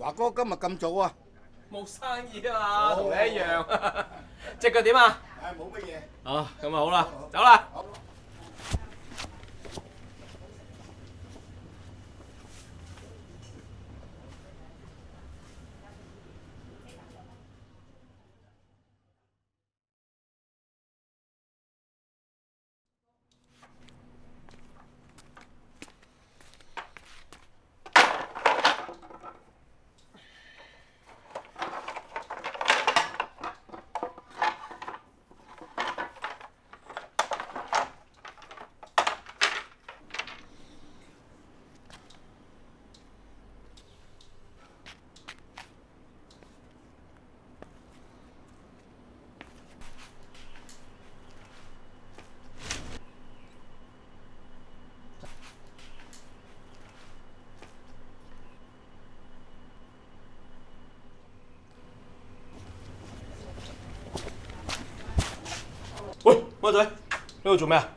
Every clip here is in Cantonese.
華哥今日咁早啊？冇生意啊嘛，同你一樣。隻腳點啊？冇乜嘢。啊，咁啊好啦，走啦。喂，孖仔，呢度做咩啊？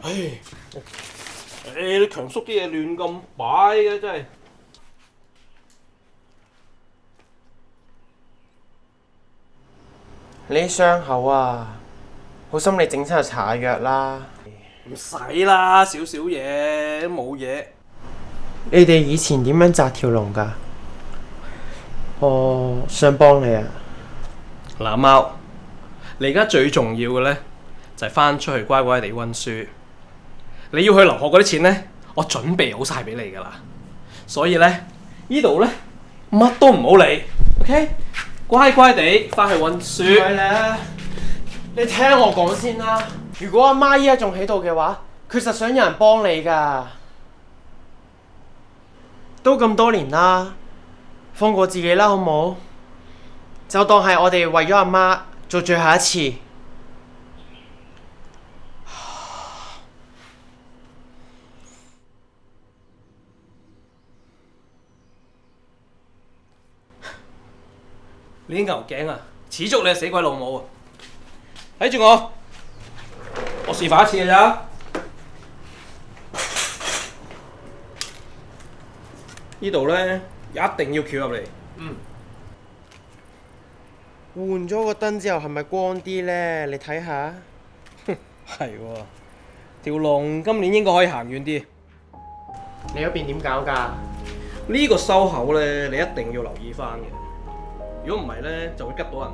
唉，你強叔啲嘢亂咁擺嘅真係。你啲傷口啊，好心你整親就搽下藥啦。唔使啦，少少嘢都冇嘢。你哋以前點樣紮條龍㗎？我想幫你啊。嗱，貓，你而家最重要嘅咧就係翻出去乖乖地温書。你要去留學嗰啲錢咧，我準備好晒俾你㗎啦。所以咧，呢度咧乜都唔好理 ，OK？ 乖乖地翻去温書。唔係咧，你聽我講先啦。如果阿媽依家仲喺度嘅話，佢實想有人幫你㗎。都咁多年啦，放過自己啦，好冇？就當係我哋為咗阿媽做最後一次。你啲牛頸啊，始終你係死鬼老母啊！睇住我示範一次嘅咋。呢度咧一定要翹入嚟。換咗個燈之後係咪光啲呢？你睇下。係喎，條龍今年應該可以行遠啲。你嗰邊點搞㗎？呢個收口咧，你一定要留意翻嘅。如果唔係咧，就會拮到人。